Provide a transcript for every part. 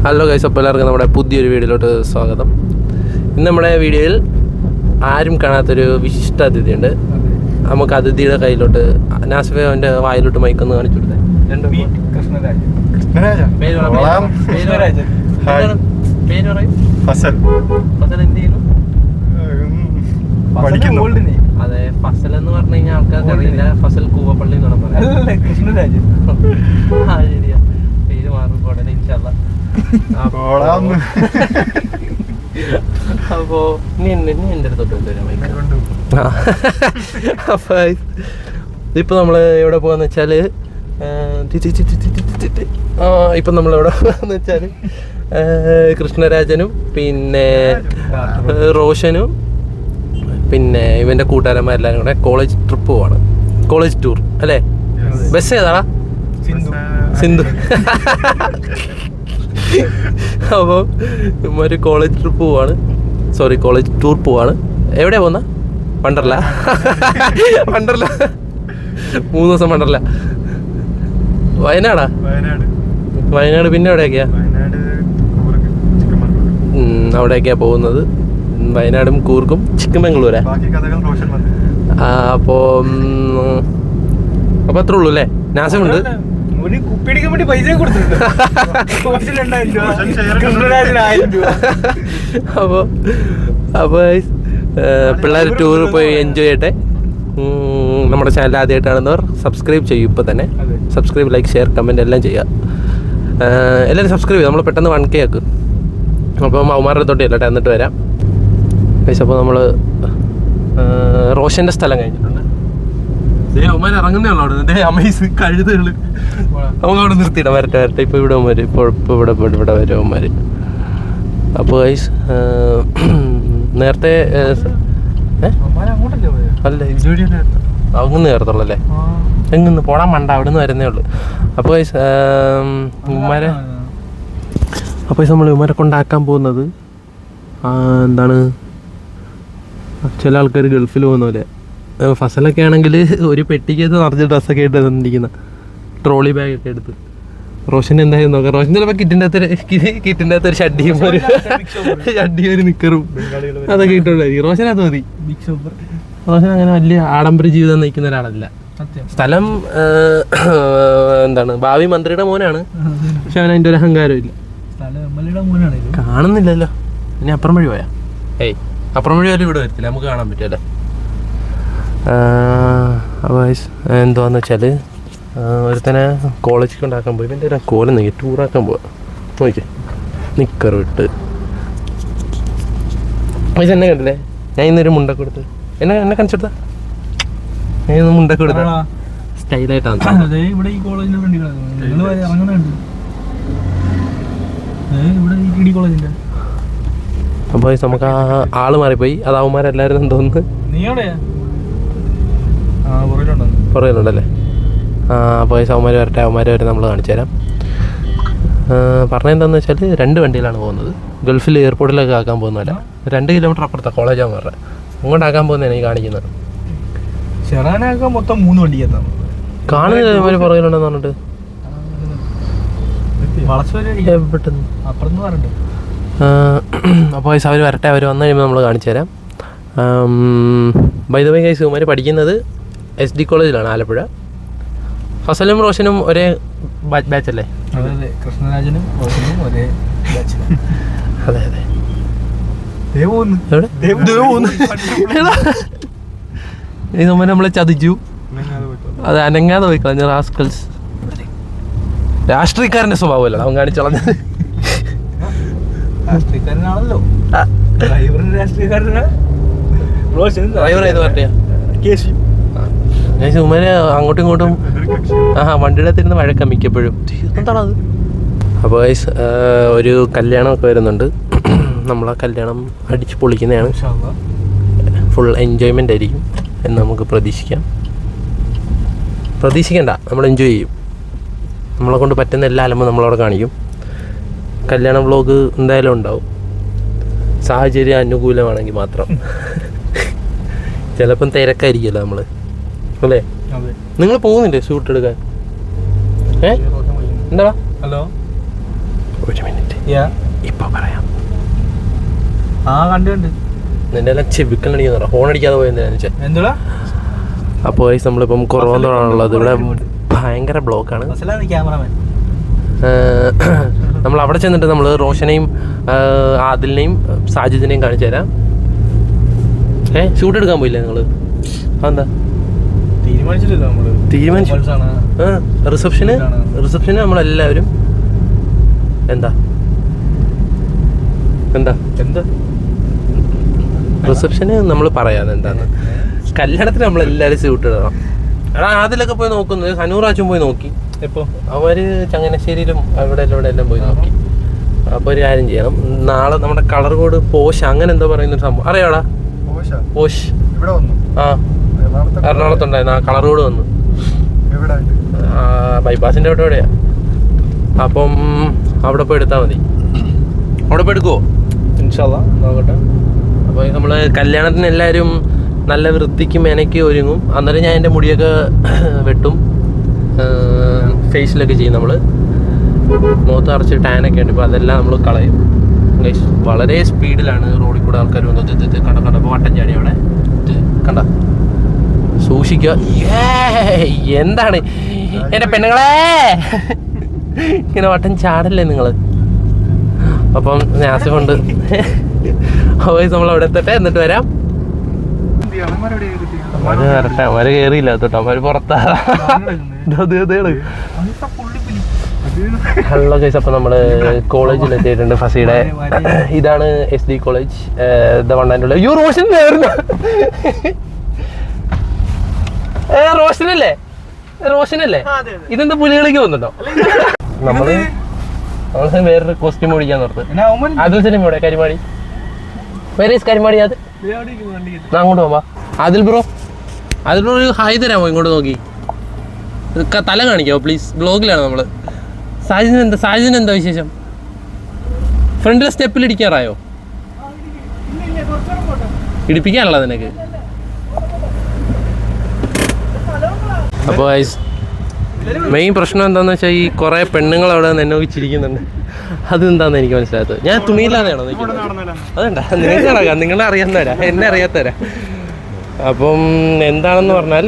Hello guys, അപ്പോൾ എല്ലാവർക്കും നമ്മുടെ പുതിയൊരു വീഡിയോയിലോട്ട് സ്വാഗതം. ഇന്ന് നമ്മുടെ വീഡിയോയിൽ ആരും കാണാത്തൊരു വിശിഷ്ട അതിഥിയുണ്ട്. നമുക്ക് അതിഥിയുടെ കയ്യിലോട്ട് നാസിഫെ അവൻ്റെ വായിലോട്ട് മൈക്കൊന്ന് കാണിച്ചു കൊടുത്തേ. അതെ, ഫസൽ എന്ന് പറഞ്ഞു കഴിഞ്ഞാൽ ആൾക്കാർക്ക് അറിയില്ല. ഫസൽ കൂവപ്പള്ളി എന്നാണ് പറയുന്നത്. കൃഷ്ണരാജ്. ആ ശരിയാ, പേര് മാറും ഉടനെ ഇൻഷാല്ലാ. അപ്പോ നീ എൻ്റെ അടുത്തോട്ട് കൊണ്ടുവരാം മൈക്ക്. അപ്പൊ ഇപ്പൊ നമ്മള് എവിടെ പോവാന്ന് വെച്ചാല് ഇപ്പൊ നമ്മളെവിടെ പോവാന്ന് വെച്ചാല് കൃഷ്ണരാജനും പിന്നെ റോഷനും പിന്നെ ഇവന്റെ കൂട്ടുകാരന്മാരെല്ലാരും കൂടെ കോളേജ് ട്രിപ്പ് പോവാണ്. കോളേജ് ടൂർ അല്ലേ? ബസ് ഏതാടാ? സിന്ധു. അപ്പോൾ ഒരു കോളേജ് ട്രിപ്പ് പോവാണ്. കോളേജ് ടൂർ പോവാണ്. എവിടെയാ പോകുന്ന? വണ്ടർല. 3 ദിവസം വണ്ടർല. വയനാടാ? വയനാട്. പിന്നെ എവിടെയൊക്കെയാ? അവിടെയൊക്കെയാ പോകുന്നത്. വയനാടും കൂർഗും ചിക്കമംഗളൂരാ. അപ്പോൾ അത്രേ ഉള്ളൂ അല്ലേ? നാസമുണ്ട്. അപ്പോൾ പിള്ളേർ ടൂർ പോയി എൻജോയ് ചെയ്യട്ടെ. നമ്മുടെ ചാനൽ ആദ്യമായിട്ടാണെന്നവർ സബ്സ്ക്രൈബ് ചെയ്യും. ഇപ്പോൾ തന്നെ സബ്സ്ക്രൈബ്, ലൈക്ക്, ഷെയർ, കമൻറ്റ് എല്ലാം ചെയ്യുക. എല്ലാവരും സബ്സ്ക്രൈബ് ചെയ്യും. നമ്മൾ പെട്ടെന്ന് 1K ആക്കും. അപ്പം അവന്മാരുടെ തൊട്ട് ചെല്ലട്ടെ, എന്നിട്ട് വരാം. അപ്പോൾ നമ്മൾ റോഷൻ്റെ സ്ഥലം കഴിഞ്ഞിട്ടുണ്ട്. അവന്മാർ ഇറങ്ങുന്നേ ഉള്ളൂ അവിടെ. അമേസ് കഴുതുകള് അവൻ അവിടെ നിർത്തിയിടാം. വരട്ടെ. ഇപ്പോൾ ഇവിടെ അവന്മാർ ഇപ്പോൾ ഇവിടെ വരും അവന്മാർ. അപ്പോൾ ഗൈസ് നേരത്തെ അല്ല അങ്ങ് നേരത്തുള്ളല്ലേ? എങ്ങന്ന് പോടാൻ മണ്ട, അവിടെ നിന്ന് വരുന്നേ ഉള്ളൂ. അപ്പോൾ ഗൈസ് നമ്മൾ ഇവന്മാരെ കൊണ്ടാക്കാൻ പോകുന്നത് എന്താണ്, ചില ആൾക്കാർ ഗൾഫിൽ പോകുന്ന പോലെ. ഫസലൊക്കെ ആണെങ്കിൽ ഒരു പെട്ടിക്കകത്ത് നിറച്ച് ഡ്രസ്സൊക്കെ ആയിട്ട് തന്നിരിക്കുന്ന ട്രോളി ബാഗൊക്കെ എടുത്ത്. റോഷൻ എന്തായാലും നോക്കാം. റോഷൻ ചിലപ്പോൾ കിറ്റിൻ്റെ അകത്ത് ഒരു ഷഡ്ഡിയും ഒരു നിക്കറും അതൊക്കെ ഇട്ടുകൊണ്ടായിരിക്കും. റോഷൻ അത് മതി. റോഷൻ അങ്ങനെ വലിയ ആഡംബര ജീവിതം നയിക്കുന്ന ഒരാളല്ല. സ്ഥലം എന്താണ്, ഭാവി മന്ത്രിയുടെ മോനാണ്. പക്ഷെ അവൻ അതിൻ്റെ ഒരു അഹങ്കാരം ഇല്ല. കാണുന്നില്ലല്ലോ. ഇനി അപ്പുറം വഴി പോയാ? അപ്പുറം വഴി പോയാലും ഇവിടെ വരത്തില്ല, നമുക്ക് കാണാൻ പറ്റുമല്ലേ? അപ്പോൾ എന്തുവാന്ന് വെച്ചാൽ ഒരുത്തനെ കോളേജിൽ കൊണ്ടാക്കാൻ പോയി. എൻ്റെ ഒരു കോലം നോക്കി ടൂറാക്കാൻ പോവാ. നോക്കി നിക്കർ വിട്ട് പൈസ എന്നെ കണ്ടില്ലേ? ഞാൻ ഇന്നൊരു മുണ്ടൊക്കെ കൊടുത്ത് എന്നെ കാണിച്ചെടുത്താ. ഞാൻ ഇന്ന് മുണ്ടൊക്കെ കൊടുത്ത സ്റ്റൈലായിട്ടാണ്. അപ്പോൾ നമുക്ക് ആള് മാറിപ്പോയി. അത് അവന്മാരെല്ലാവരും എന്തോന്ന് പുറകിലുണ്ടല്ലേ? അപ്പോൾ അവന്മാർ വരട്ടെ. അവന്മാർ വരെ നമ്മൾ കാണിച്ചു തരാം. പറഞ്ഞതെന്താണെന്ന് വെച്ചാൽ 2 വണ്ടിയിലാണ് പോകുന്നത്. ഗൾഫിൽ എയർപോർട്ടിലൊക്കെ ആക്കാൻ പോകുന്നതല്ല. 2 കിലോമീറ്റർ അപ്പുറത്താണ് കോളേജാന്ന് പറഞ്ഞത്. അങ്ങോട്ടാക്കാൻ പോകുന്നതാണ് ഈ കാണിക്കുന്നത്. മൊത്തം 3 വണ്ടി കാണുന്നില്ല അവന്മാർ പുറകിലുണ്ടെന്ന് പറഞ്ഞിട്ട്. അപ്പോൾ അവർ വരട്ടെ. അവർ വന്നു കഴിയുമ്പോൾ നമ്മൾ കാണിച്ചു തരാം. ബൈ ദ വേ ഗൈസ്, ഇവന്മാർ പഠിക്കുന്നത് SD കോളേജിലാണ്, ആലപ്പുഴ. ഫസലും റോഷനും ഒരേ ബാച്ച് അല്ലേ? കൃഷ്ണരാജനും റോഷനും ഒരേ ബാച്ച്. അതെ അതെ. ഇത് നമ്മളെ ചതിച്ചു. അത് അനങ്ങാതെ പോയി കളഞ്ഞ റാസ്കൽസ്. രാഷ്ട്രീയക്കാരൻ്റെ സ്വഭാവമല്ല അവൻ കാണിച്ചു കളഞ്ഞത്. രാഷ്ട്രീയക്കാരനാണല്ലോ ഡ്രൈവർ ഏത് പാർട്ടിയാ? ഉമ്മനെ അങ്ങോട്ടും ഇങ്ങോട്ടും വണ്ടിയുടെ അകത്തിരുന്ന് വഴക്കാം മിക്കപ്പോഴും. എന്താണത്? അപ്പോൾ ഒരു കല്യാണമൊക്കെ വരുന്നുണ്ട്. നമ്മളാ കല്യാണം അടിച്ച് പൊളിക്കുന്നതാണ്. ഫുൾ എൻജോയ്മെൻ്റ് ആയിരിക്കും എന്ന് നമുക്ക് പ്രതീക്ഷിക്കണ്ട. നമ്മൾ എൻജോയ് ചെയ്യും. നമ്മളെ കൊണ്ട് പറ്റുന്ന എല്ലാ അലമ്പും നമ്മളവിടെ കാണിക്കും. കല്യാണ വ്ളോഗ് എന്തായാലും ഉണ്ടാവും, സാഹചര്യം അനുകൂലമാണെങ്കിൽ മാത്രം. ചിലപ്പം തിരക്കായിരിക്കുമല്ലോ നമ്മൾ, അല്ലേ? നിങ്ങൾ പോകുന്നില്ലേ ഷൂട്ട് എടുക്കാൻ? എന്താ? ഹലോ, ഒരു മിനിറ്റ്. ഇപ്പൊ പറയാം. കണ്ട് നിന്റെ എല്ലാം ചെവിക്കലടിക്കുന്ന ഹോൺ അടിക്കാതെ പോയെന്ന് വെച്ചാൽ എന്തുവാ. അപ്പോൾ നമ്മളിപ്പം കുറവെന്നുള്ളത് ഇവിടെ ഭയങ്കര ബ്ലോക്കാണ്. ക്യാമറമാൻ നമ്മൾ അവിടെ ചെന്നിട്ട് നമ്മൾ റോഷനെയും ആദിലിനെയും സാജിദിനെയും കാണിച്ചു തരാം. ഷൂട്ട് എടുക്കാൻ പോയില്ലേ നിങ്ങൾ? അതെന്താ തീരുമാനിച്ചില്ലല്ലോ നമ്മള്. തീരുമാനിച്ചു. റിസപ്ഷന് നമ്മളെല്ലാവരും എന്താ എന്താ എന്താ റിസപ്ഷന് നമ്മൾ പറയാതെ എന്താന്ന്. കല്യാണത്തിന് നമ്മളെല്ലാവരും ഷൂട്ട് ഇടണം. എടാ അതിലൊക്കെ പോയി നോക്കുന്നത് സനൂറാച്ചും പോയി നോക്കി. എപ്പോ അവര് ചങ്ങനാശ്ശേരിയിലും ഇവിടെ എല്ലാം പോയി നോക്കി. അപ്പോൾ ഒരു കാര്യം ചെയ്യണം, നാളെ നമ്മുടെ കളർ കോഡ് പോഷ് അങ്ങനെ എന്തോ പറയുന്നൊരു സംഭവം അറിയാടാ. പോഷ് ആ എറണാകുളത്തുണ്ടായിരുന്നു. ആ കളർ കോഡ് വന്നു ബൈപ്പാസിൻ്റെ എവിടെയാ. അപ്പം അവിടെ പോയി എടുത്താൽ മതി. അവിടെ പോയി എടുക്കുമോ? ഇൻഷാല്ലാ നോക്കട്ടെ. അപ്പോൾ നമ്മൾ കല്യാണത്തിന് എല്ലാവരും നല്ല വൃത്തിക്ക് മെനയ്ക്ക് ഒരുങ്ങും. അന്നേരം ഞാൻ എൻ്റെ മുടിയൊക്കെ വെട്ടും, ഫേസിലൊക്കെ ചെയ്യും. നമ്മൾ മുഖത്ത് അറച്ച് ടാനൊക്കെ ഉണ്ട്. ഇപ്പോൾ അതെല്ലാം നമ്മൾ കളയും. വളരെ സ്പീഡിലാണ് റോഡിൽ കൂടെ ആൾക്കാർ വന്നത്. കണ്ടപ്പോൾ വട്ടം ചാടി അവിടെ കണ്ട. സൂക്ഷിക്കുക. എന്താണ് എൻ്റെ പെണ്ണുങ്ങളെ ഇങ്ങനെ വട്ടം ചാടല്ലേ നിങ്ങൾ? അപ്പം നാസിഫുണ്ട്. നമ്മൾ അവിടെ എത്തട്ടെ, എന്നിട്ട് വരാം. അവര് വരട്ടെ. അവര് കയറിയില്ല കേട്ടോ, അവര് പുറത്താ. ഹലോ ഗൈസ്, അപ്പോൾ നമ്മൾ കോളേജിൽ എത്തിയിട്ടുണ്ട് ഫസിയുടെ. ഇതാണ് SD കോളേജ്. വണ്ണാനുള്ള റോഷനല്ലേ ഇതെന്താ പുലികളിക്ക് വന്നിട്ടോ? നമ്മള് വേറൊരു കോസ്റ്റ്യൂം ഓടിക്കാൻ നിർത്ത്. അതിൽ സിനിമ ഇവിടെ കരിമാടി കരിമാടി. അത് അങ്ങോട്ട് പോവാ. അതിൽ ബ്രോ ഒരു ഹായ് തരാമോ? ഇങ്ങോട്ട് നോക്കി തല കാണിക്കാമോ പ്ലീസ്? ബ്ലോഗിലാണ് നമ്മള്. സാജിദിന് എന്താ വിശേഷം? ഫ്രണ്ടിലെ സ്റ്റെപ്പിൽ ഇടിക്കാറായോ? ഇടിപ്പിക്കാനുള്ള നിനക്ക്? അപ്പോൾ മെയിൻ പ്രശ്നം എന്താണെന്ന് വെച്ചാൽ ഈ കുറേ പെണ്ണുങ്ങൾ അവിടെ നിന്ന് എന്നെ ചിരിക്കുന്നുണ്ട്. അതെന്താണെന്ന് എനിക്ക് മനസ്സിലാത്തത്. ഞാൻ തുണിയില്ലാതെയാണോ നിൽക്കുന്നത്? അതുണ്ടാ, നിങ്ങൾക്ക് അറിയാം, നിങ്ങളെ അറിയാവുന്നവരാ, എന്നെ അറിയാത്തവരാ. അപ്പം എന്താണെന്ന് പറഞ്ഞാൽ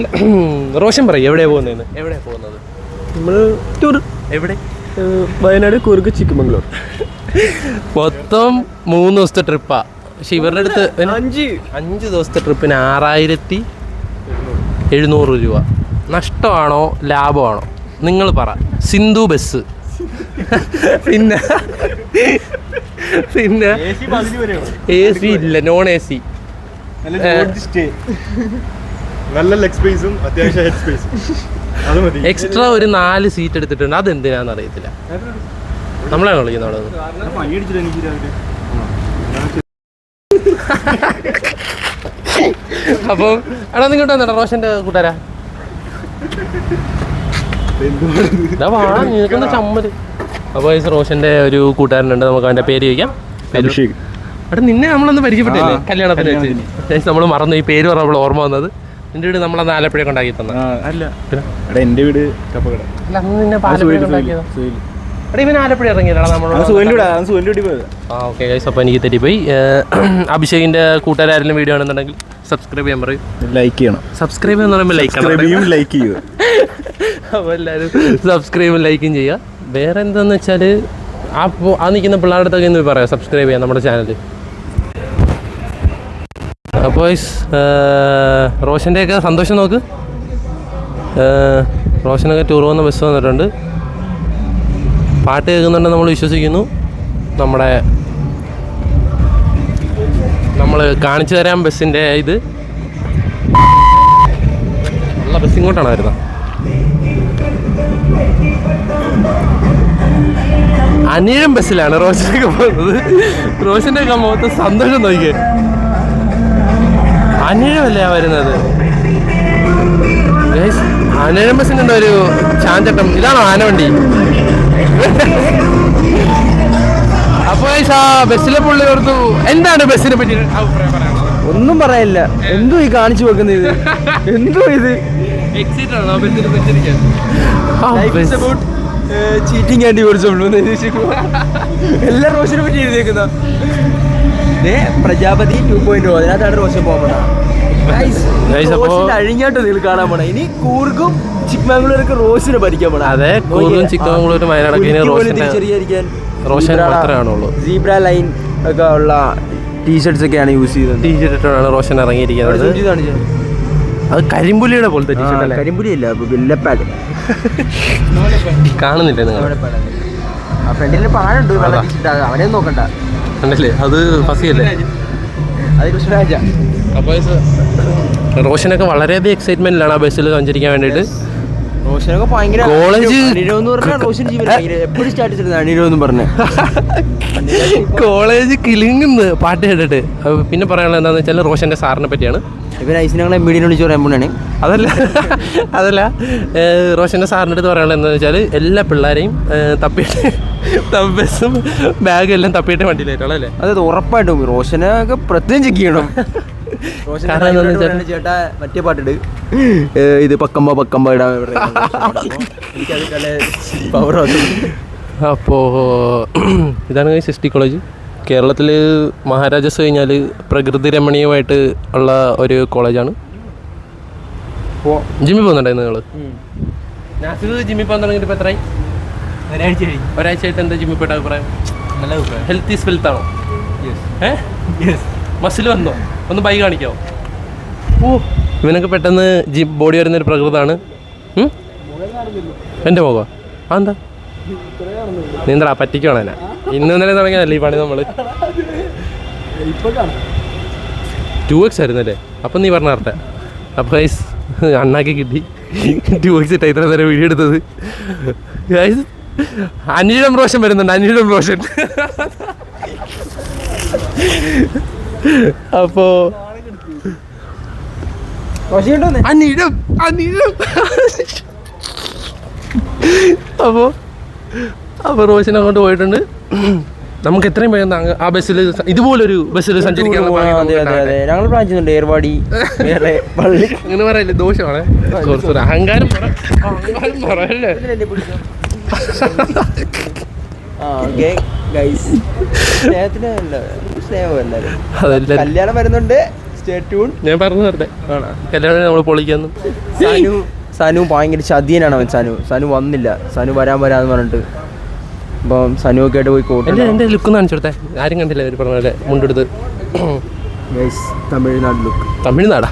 റോഷൻ പറയും എവിടെയാണ് പോകുന്നതെന്ന്. എവിടെയാണ് പോകുന്നത്? നമ്മൾ ടൂർ. എവിടെ? വയനാട്, കൂർഗ്, ചിക്കമംഗ്ലൂർ. മൊത്തം 3 ദിവസത്തെ ട്രിപ്പാ. പക്ഷെ ഇവരുടെ അടുത്ത് 5 ദിവസത്തെ ട്രിപ്പിന് 6700 രൂപ. നഷ്ടമാണോ ലാഭമാണോ നിങ്ങൾ പറ. സിന്ധു ബസ്, പിന്നെ AC ഇല്ല, നോൺ AC. നല്ല ലെഗ് സ്പേസും അത്യാവശ്യം ഹെഡ് സ്പേസും. എക്സ്ട്രാ ഒരു 4 സീറ്റ് എടുത്തിട്ടുണ്ട്. അതെന്തിനാന്ന് അറിയത്തില്ല. നമ്മളാണ് വിളിക്കുന്നത് അവിടെ നിന്ന്. അപ്പം എടാ നിങ്ങോട്ട് വന്നേട്ടാ റോഷന്റെ കൂട്ടുകാരാ. നിനക്കൊന്ന് ചമ്മല്. അപ്പോൾ റോഷന്റെ ഒരു കൂട്ടുകാരനുണ്ട്, നമുക്ക് അവന്റെ പേര് ചോദിക്കാം. അഭിഷേക്. എടാ നിന്നെ നമ്മളൊന്ന് പരിചയപ്പെട്ടില്ലേ കല്യാണത്തിന് വെച്ച്? നമ്മൾ മറന്നു. ഈ പേര് പറഞ്ഞപ്പോൾ ഓർമ്മ വന്നത്. നിന്റെ വീട് നമ്മളന്ന് ആലപ്പുഴ കൊണ്ടാക്കി തന്നെ. അല്ല എന്റെ വീട് കപ്പകട. അല്ല അന്ന് നിന്നെ ആലപ്പുഴ കൊണ്ടാക്കിയതാ. എടാ ഇവൻ ആലപ്പുഴ ഇറങ്ങിയതാണ് നമ്മൾ. ഓക്കെ ഗൈസ്, അപ്പോൾ എനിക്ക് തെറ്റിപ്പോയി. അഭിഷേകിന്റെ കൂട്ടുകാരെല്ലാം വീഡിയോ ആണെന്നുണ്ടെങ്കിൽ സബ്സ്ക്രൈബ് ചെയ്യാൻ പറയും. ലൈക്ക് ചെയ്യണം. സബ്സ്ക്രൈബ് എന്ന് പറയുമ്പോൾ ലൈക്ക് ചെയ്യുക. അപ്പോൾ എല്ലാവരും സബ്സ്ക്രൈബും ലൈക്കും ചെയ്യുക. വേറെ എന്താണെന്ന് വെച്ചാൽ ആ നിൽക്കുന്ന പിള്ളേരുടെ അടുത്തൊക്കെ ഒന്ന് പറയാം സബ്സ്ക്രൈബ് ചെയ്യാം നമ്മുടെ ചാനൽ. അപ്പോൾ റോഷൻ്റെയൊക്കെ സന്തോഷം നോക്ക്. റോഷനൊക്കെ ടൂർ പോകുന്ന ബസ് വന്നിട്ടുണ്ട്. പാട്ട് കേൾക്കുന്നുണ്ടെന്ന് നമ്മൾ വിശ്വസിക്കുന്നു. നമ്മൾ കാണിച്ചു തരാം ബസ്സിൻ്റെ ഇത്. ഉള്ള ബസ് ഇങ്ങോട്ടാണ് വരുന്നത്. അനിഴം ബസ്സിലാണ് റോഷനൊക്കെ പോകുന്നത്. റോഷൻ്റെ ഒക്കെ മുഖത്ത് സന്തോഷം നോക്കിയേ. അനിഴമല്ലേ വരുന്നത്? അനിഴം ബസ്സിനുണ്ടോ ഒരു ചാഞ്ചട്ടം? ഇതാണോ ആനവണ്ടി? അപ്പോൾ ബസ്സിലെ പുള്ളി ഓർത്തു. എന്താണ് ബസ്സിനെ പറ്റി അഭിപ്രായം പറയാനുള്ളത്? ഒന്നും പറയാനില്ല. എന്തോ ഈ കാണിച്ചു വെക്കുന്നത് ഇത്? എന്തോ ഇത്? ചീറ്റിംഗ് ആൻഡ് ഡിവോഴ്സ് എല്ലാ റോഷനെ പറ്റി എഴുതിയേക്കുന്ന പ്രജാപതി 2.0 അതിനകത്താണ് റോഷൻ പോകുന്നത്. അഴിഞ്ഞാട്ട് നിങ്ങൾ കാണാൻ പോണ. ഇനി കൂർഗും ചിക്ക്മംഗ്ലൂരൊക്കെ റോസിനെ ഭരിക്കാൻ പോണ. അതെ, കൂർഗും ചിക്ക്മംഗ്ലൂരും തിരിച്ചറിയാതിരിക്കാൻ റോഷൻ മാത്രമാണുള്ളൂ. സീബ്ര ലൈൻ ഒക്കെ ഉള്ള ടീഷർട്സ് ഒക്കെയാണ് യൂസ് ചെയ്തത്. ടീഷർട്ടാണ് റോഷൻ ഇറങ്ങിയിരിക്കുന്നത്. അത് കരിമ്പുലിയുടെ പോലത്തെ ടീഷർട്ട് അല്ലേ? കരിമ്പുലി അല്ല, വെള്ളപ്പാട് കാണുന്നില്ലേ നിങ്ങൾ? ആ ഫ്രണ്ടിൽ പാടുണ്ട്, അവനെ നോക്കണ്ട. ഉണ്ടല്ലേ, അത് ഫസിയല്ലേ? അത് കൃഷ്ണരാജ. അപ്പോൾ റോഷനൊക്കെ വളരെയധികം എക്സൈറ്റ്മെന്റിലാണ് ആ ബസ്സിൽ സഞ്ചരിക്കാൻ വേണ്ടിയിട്ട്. റോഷനൊക്കെ ഭയങ്കര കോളേജ് റോഷൻ ജീവൻ എപ്പോഴും സ്റ്റാറ്റസ് ഇടുന്നത് അണിരോ എന്ന് പറഞ്ഞ്. കോളേജ് കിളിങ്ങുന്ന് പാട്ട് കേട്ടിട്ട്. പിന്നെ പറയാനുള്ളത് എന്താണെന്ന് വെച്ചാൽ റോഷന്റെ സാറിനെ പറ്റിയാണ്. ഇവൻ ഐസിനങ്ങളെ മീഡിയം വിളിച്ച് പറയാൻ പോണാണ്. അതല്ല റോഷന്റെ സാറിൻ്റെ അടുത്ത് പറയാനുള്ളത് എന്താണെന്ന് വെച്ചാൽ എല്ലാ പിള്ളേരെയും തപ്പിയിട്ട് ബസ്സും ബാഗും എല്ലാം തപ്പിയിട്ട് വണ്ടിയിലായിട്ടുള്ള അല്ലേ? അതെ, ഉറപ്പായിട്ടും റോഷനൊക്കെ പ്രത്യേകം ചെക്ക് ചെയ്യണം. ചേട്ടാ മറ്റേ പാട്ടിട്ട് ഇത് പക്കമ്പ പക്കമ്പ ഇടാൻ. അപ്പോൾ ഇതാണ് SST കോളേജ്. കേരളത്തിൽ മഹാരാജാസ് കഴിഞ്ഞാൽ പ്രകൃതി രമണീയമായിട്ട് ഉള്ള ഒരു കോളേജാണ്. ജിമ്മിൽ പോകുന്നുണ്ടായിരുന്നു നിങ്ങൾ? ജിമ്മിൽ പോകാൻ തുടങ്ങിയിട്ട് ഇപ്പോൾ എത്രയായി? ഒരാഴ്ചയായിട്ട് എന്താ ജിമ്മിൽ പോയിട്ട് അഭിപ്രായം? നല്ല അഭിപ്രായം. ഹെൽത്ത് ഈസ് വെൽത്ത് ആണോ? മസിൽ വന്നോ? ഒന്ന് ബൈ കാണിക്കാമോ? ഇവനൊക്കെ പെട്ടെന്ന് ബോഡി വരുന്നൊരു പ്രകൃതമാണ്. എൻ്റെ മുഖം അതെന്താ? നീന്തടാ പറ്റിക്കണോ? എന്നെ ഇന്നലെ തുടങ്ങിയതല്ലേ ഈ പണി നമ്മൾ? 2x ആയിരുന്നല്ലേ? അപ്പം നീ പറഞ്ഞ നേരത്തെ. അപ്പോൾ ഗൈസ് അണ്ണാക്കി കിട്ടി 2x ഇട്ടാ ഇത്ര നേരം വീഡിയോ എടുത്തത്. ഗൈസ് അനിഴം റോഷൻ വരുന്നുണ്ട്, അനിഴം റോഷൻ. അപ്പോ അനിഴം അപ്പോൾ റോഷൻ അങ്ങോട്ട് പോയിട്ടുണ്ട്. നമുക്ക് എത്രയും വേഗം ആ ബസ്സിൽ ഇതുപോലൊരു ബസ്സിൽ സഞ്ചരിക്കാൻ ഞങ്ങൾ പ്ലാൻ ചെയ്യുന്നുണ്ട്. ഏർവാടി പള്ളി അങ്ങനെ പറയല്ലേ, ദോഷമാണ്. അഹങ്കാരം പറയല്ലേ. കല്യാണം വരുന്നുണ്ട്, ഞാൻ പറഞ്ഞു തരട്ടെ. കല്യാണം നമ്മൾ പൊളിക്കാന്ന്. സനു ഭയങ്കര ചതിയനാണ് അവൻ. സനു വന്നില്ല. സനു വരാന്ന് പറഞ്ഞിട്ട് അപ്പം സനു ഒക്കെ ആയിട്ട് പോയി കോട്ടെ. എൻ്റെ ലുക്ക് കാണിച്ചു കൊടുത്തേ. ആരും കണ്ടില്ല അവർ പറഞ്ഞ പോലെ മുണ്ടെടുത്ത്. തമിഴ്നാട് ലുക്ക്. തമിഴ്നാടാ?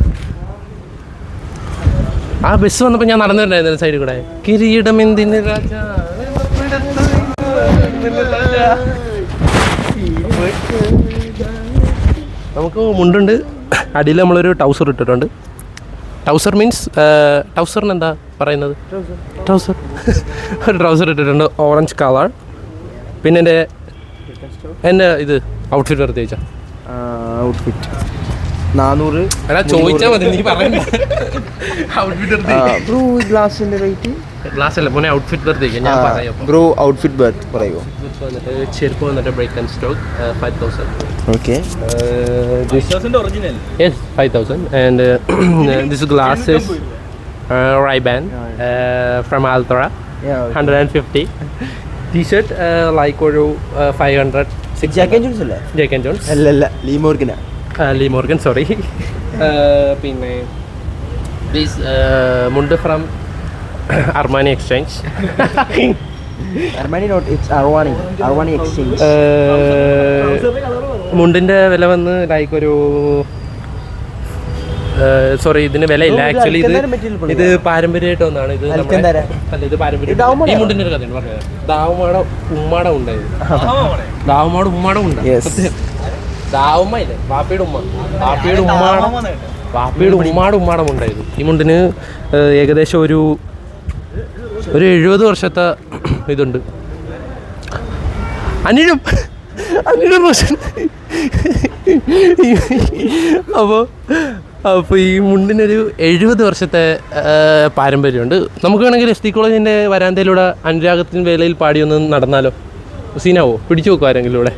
ആ ബസ് വന്നപ്പോൾ ഞാൻ നടന്നിട്ടുണ്ടായിരുന്നു സൈഡിൽ കൂടെ. കിരീടം എന്തിന് രാജാ, നമുക്ക് മുണ്ടുണ്ട്. അടിയിൽ നമ്മളൊരു ടൗസർ ഇട്ടിട്ടുണ്ട്. ടൗസർ മീൻസ് ടൗസറിന് എന്താ പറയുന്നത്? ട്രൗസർ. ഒരു ട്രൗസർ ഇട്ടിട്ടുണ്ട്, ഓറഞ്ച് കളർ. പിന്നെ എൻ്റെ ഇത് ഔട്ട്ഫിറ്റ് പ്രത്യേകിച്ചാ. ഔട്ട്ഫിറ്റ് 400. ചോദിച്ചാൽ മതി, നീ പറയുന്നത്. ഗ്ലാസിന്റെ റേറ്റ് ഗ്ലാസ് അല്ല മോനെ, ഔട്ട്ഫിറ്റ് പ്രത്യേകിച്ച് ഞാൻ പറയാം. ബ്രോ ഔട്ട്ഫിറ്റ് ബർത്ത് പറയുമോ? വന്നിട്ട് ചെരുപ്പ് വന്നിട്ട് break and stock 5,000. Okay. 5,000 original. Yes, 5,000. And this glasses Ray-Ban from Altra, 150. T-shirt like ഒരു 500. ജാക്ക് ആൻഡ് ജോൺസ് അല്ലേ? ജാക്ക് ആൻഡ് ജോൺസ് അല്ലല്ല, ലീ മോർഗൻ സോറി. പിന്നെ മുണ്ട് from Armani Exchange. Armani not, it's Armani Exchange. മുണ്ടിൻ്റെ വില വന്ന് like ഒരു sorry ഇതിന് വിലയില്ല ആക്ച്വലി. ഇത് പാരമ്പര്യമായിട്ട് ഒന്നാണ്. ഇത് അല്ല, ഇത് പാരമ്പര്യം. ഈ മുണ്ടിൻ്റെ ഒരു കഥയാണ് പറഞ്ഞത്. ദാവുമാട ഉമ്മാട ഉണ്ടായത്. ദാവുമാട് ഉമ്മാട ഉണ്ടായി. ദാവുമ്മ ഇല്ലേ, വാപ്പയുടെ ഉമ്മാടം ഉണ്ടായത്. ഈ മുണ്ടിന് ഏകദേശം ഒരു 70 വർഷത്തെ ഇതുണ്ട്. അനിഴം റോഷൻ. അപ്പോൾ ഈ മുണ്ടിനൊരു 70 വർഷത്തെ പാരമ്പര്യമുണ്ട്. നമുക്ക് വേണമെങ്കിൽ ST കോളേജിൻ്റെ വരാന്തയിലൂടെ അനുരാഗത്തിൻ വേലയിൽ പാടിയൊന്ന് നടന്നാലോ? സീനാവോ? പിടിച്ചു നോക്കും ആരെങ്കിലും ഇവിടെ?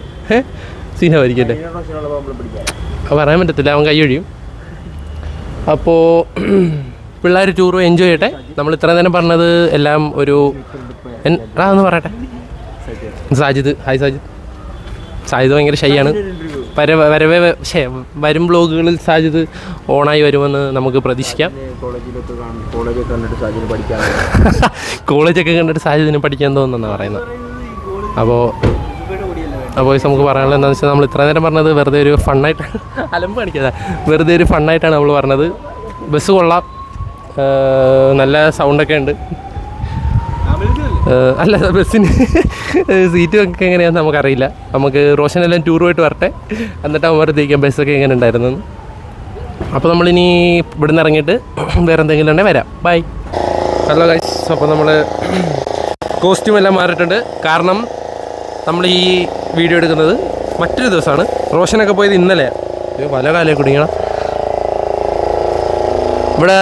സീനാവായിരിക്കല്ലേ? പറയാൻ പറ്റത്തില്ല, അവൻ കൈ ഒഴിയും. അപ്പോൾ പിള്ളേർ ടൂർ എൻജോയ് ചെയ്യട്ടെ. നമ്മൾ ഇത്ര നേരം പറഞ്ഞത് എല്ലാം ഒരു ഒന്ന് പറയട്ടെ. സാജിദ്, ഹായ് സാജിദ്. സാജിദ് ഭയങ്കര ഷൈയാണ്. വരും ബ്ലോഗുകളിൽ സാജിദ് ഓണായി വരുമെന്ന് നമുക്ക് പ്രതീക്ഷിക്കാം. കോളേജൊക്കെ കണ്ടിട്ട് സാജിദിന് പഠിക്കാൻ തോന്നുന്നെന്നാണ് പറയുന്നത്. അപ്പോൾ നമുക്ക് പറയാനുള്ളത് എന്താണെന്ന് വെച്ചാൽ നമ്മൾ ഇത്ര നേരം പറഞ്ഞത് വെറുതെ ഒരു ഫണ്ണായിട്ട് അലമ്പ് കാണിക്കാതെ വെറുതെ ഒരു ഫണ്ണായിട്ടാണ് നമ്മൾ പറഞ്ഞത്. ബസ് കൊള്ളാം, നല്ല സൗണ്ടൊക്കെ ഉണ്ട്. അല്ല, ബസ്സിന് സീറ്റും ഒക്കെ എങ്ങനെയാണെന്ന് നമുക്കറിയില്ല. നമുക്ക് റോഷനെല്ലാം ടൂർ പോയിട്ട് വരട്ടെ, എന്നിട്ട് ആകുമ്പോഴത്തേക്കും ബസ്സൊക്കെ എങ്ങനെ ഉണ്ടായിരുന്നു. അപ്പോൾ നമ്മളിനി ഇവിടെ നിന്ന് ഇറങ്ങിയിട്ട് വേറെ എന്തെങ്കിലും ഉണ്ടെങ്കിൽ വരാം. ബൈ. Hello guys. അപ്പോൾ നമ്മൾ കോസ്റ്റ്യൂം എല്ലാം മാറിയിട്ടുണ്ട്. കാരണം നമ്മൾ ഈ വീഡിയോ എടുക്കുന്നത് മറ്റൊരു ദിവസമാണ്. റോഷനൊക്കെ പോയത് ഇന്നലെയാണ്. പല കാലം കുടുങ്ങണം. ഇവിടെ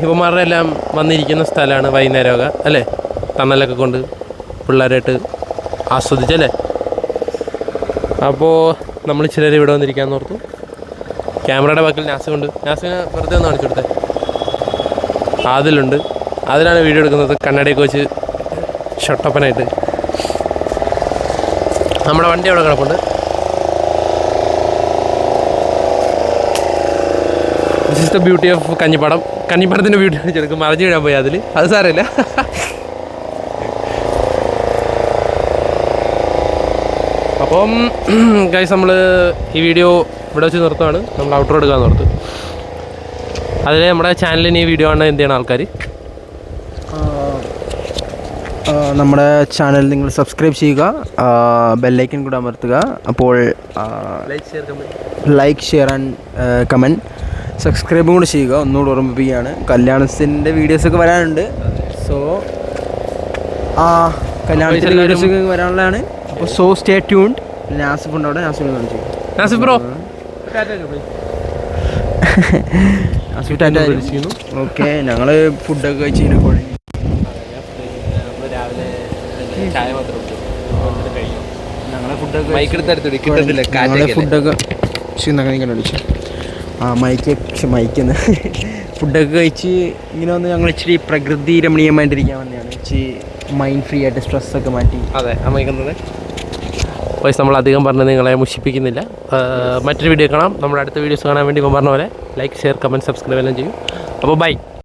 ഇവന്മാരുടെ എല്ലാം വന്നിരിക്കുന്ന സ്ഥലമാണ് വൈകുന്നേരമൊക്കെ അല്ലേ, തണലൊക്കെ കൊണ്ട് പിള്ളേരായിട്ട് ആസ്വദിച്ചല്ലേ. അപ്പോൾ നമ്മൾ ചിലർ ഇവിടെ വന്നിരിക്കാമെന്ന് ഓർത്തു. ക്യാമറയുടെ ബാക്കിൽ നാസിമുണ്ട്. നാസിന് വെറുതെ ഒന്ന് കാണിച്ചു കൊടുത്തേ. അതിലുണ്ട്, അതിലാണ് വീഡിയോ എടുക്കുന്നത്. കണ്ണടയൊക്കെ വെച്ച് ഷട്ടപ്പനായിട്ട്. നമ്മുടെ വണ്ടി അവിടെ കിടപ്പുണ്ട്. This is the beauty of Kanjippadam. കഞ്ഞിപ്പാടത്തിൻ്റെ ബ്യൂട്ടി കാണിച്ചെടുക്കും. മറിഞ്ഞു വീഴാൻ പോയി അതിൽ, അത് സാരമില്ല. അപ്പം ഗൈസ്, നമ്മൾ ഈ വീഡിയോ ഇവിടെ വെച്ച് നിർത്തുകയാണ്. നമ്മൾ ഔട്ട്റോ എടുക്കാമെന്ന് ഓർത്ത്. അതിൽ നമ്മുടെ ചാനലിന് ഈ വീഡിയോ കാണാൻ എന്ത് ചെയ്യണം ആൾക്കാർ? നമ്മുടെ ചാനൽ നിങ്ങൾ സബ്സ്ക്രൈബ് ചെയ്യുക, ബെല്ലൈക്കൻ കൂടെ അമർത്തുക. അപ്പോൾ ലൈക്ക്, ഷെയർ ആൻഡ് കമൻറ്റ്, സബ്സ്ക്രൈബും കൂടെ ചെയ്യുക. ഒന്നുകൂടെ ഓർമ്മിപ്പിക്കുകയാണ്, കല്യാണത്തിൻ്റെ വീഡിയോസൊക്കെ വരാനുണ്ട്. സോ കല്യാണത്തിൻ്റെ വീഡിയോസൊക്കെ വരാനുള്ളതാണ്. അപ്പോൾ സ്റ്റേ ട്യൂൺഡ്. നാസിഫ് ഉണ്ട് അവിടെ. നാസിഫ് കാണിച്ചു. നാസിഫ് ബ്രോ നാസിഫ് ടാറ്റ. ഓക്കെ, ഞങ്ങൾ ഫുഡൊക്കെ കഴിച്ച് കുഴങ്ങി. ഫുഡൊക്കെ കഴിച്ച് ഇങ്ങനെ വന്ന് ഞങ്ങൾ ഇച്ചിരി പ്രകൃതി രമണീയമായിട്ടിരിക്കാൻ വന്നതാണ്. ഇച്ചിരി മൈൻഡ് ഫ്രീ ആയിട്ട് സ്ട്രെസ്സൊക്കെ മാറ്റി. അതെ, അമ്മയ്ക്കുന്നത്. വയസ്സ് നമ്മൾ അധികം പറഞ്ഞ് നിങ്ങളെ മുഷിപ്പിക്കുന്നില്ല. മറ്റൊരു വീഡിയോ കാണാം. നമ്മുടെ അടുത്ത വീഡിയോസ് കാണാൻ വേണ്ടി പറഞ്ഞ പോലെ ലൈക്ക്, ഷെയർ, കമൻറ്റ്, സബ്സ്ക്രൈബ് എല്ലാം ചെയ്യും. അപ്പോൾ ബൈ.